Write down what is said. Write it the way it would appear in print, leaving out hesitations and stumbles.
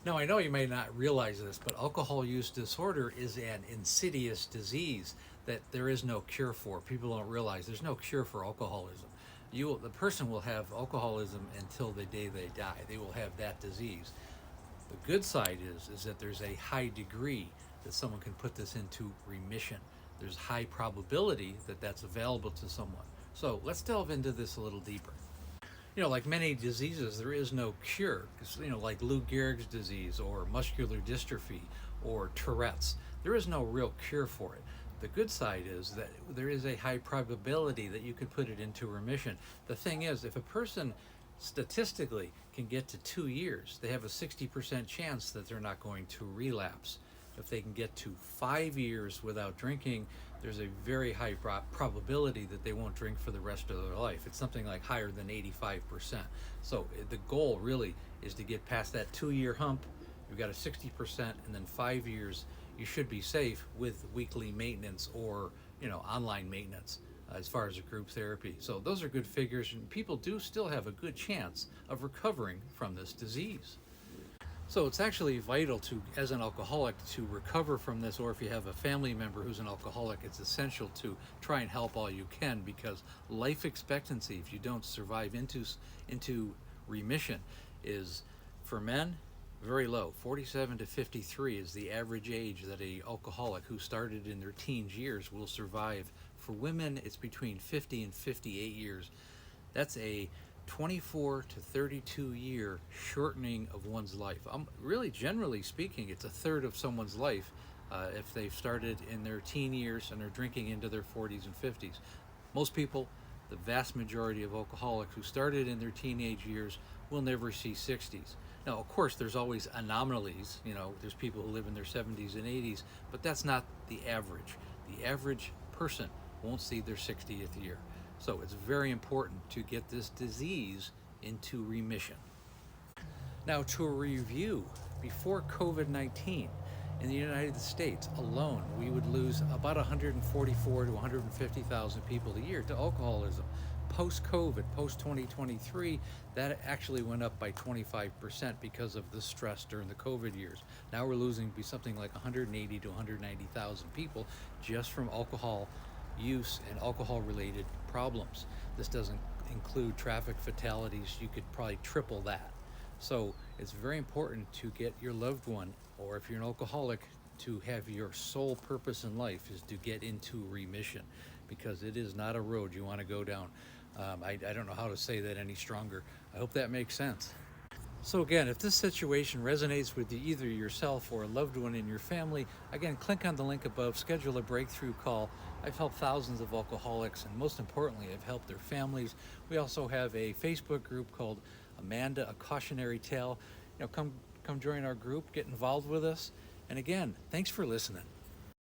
Now, I know you may not realize this, but alcohol use disorder is an insidious disease that there is no cure for. People don't realize there's no cure for alcoholism. The person will have alcoholism until the day they die. They will have that disease. The good side is that there's a high degree that someone can put this into remission. There's high probability that that's available to someone. So let's delve into this a little deeper. Like many diseases, there is no cure. Like Lou Gehrig's disease or muscular dystrophy or Tourette's, there is no real cure for it. The good side is that there is a high probability that you could put it into remission. The thing is, if a person statistically can get to 2 years, they have a 60% chance that they're not going to relapse. If they can get to 5 years without drinking, there's a very high probability that they won't drink for the rest of their life. It's something like higher than 85%. So the goal really is to get past that 2 year hump. You've got a 60%, and then 5 years, you should be safe with weekly maintenance or online maintenance as far as a group therapy. So those are good figures, and people do still have a good chance of recovering from this disease. So it's actually vital to, as an alcoholic, to recover from this, or if you have a family member who's an alcoholic, it's essential to try and help all you can, because life expectancy, if you don't survive into remission, is for men very low. 47 to 53 is the average age that a alcoholic who started in their teens years will survive. For women, it's between 50 and 58 years. That's a 24 to 32 year shortening of one's life. Really, generally speaking, it's a third of someone's life if they've started in their teen years and are drinking into their 40s and 50s. Most people, the vast majority of alcoholics who started in their teenage years, will never see 60s. Now, of course, there's always anomalies. There's people who live in their 70s and 80s, but that's not the average. The average person won't see their 60th year. So it's very important to get this disease into remission. Now, to review, before COVID-19, in the United States alone, we would lose about 144 to 150,000 people a year to alcoholism. Post-COVID, post-2023, that actually went up by 25% because of the stress during the COVID years. Now we're losing something like 180 to 190,000 people just from alcohol use and alcohol-related problems. This doesn't include traffic fatalities. You could probably triple that. So it's very important to get your loved one, or if you're an alcoholic, to have your sole purpose in life is to get into remission, because it is not a road you want to go down. I don't know how to say that any stronger. I hope that makes sense. So again, if this situation resonates with either yourself or a loved one in your family, again, click on the link above, schedule a breakthrough call. I've helped thousands of alcoholics, and most importantly, I've helped their families. We also have a Facebook group called Amanda, A Cautionary Tale. Come join our group, get involved with us. And again, thanks for listening.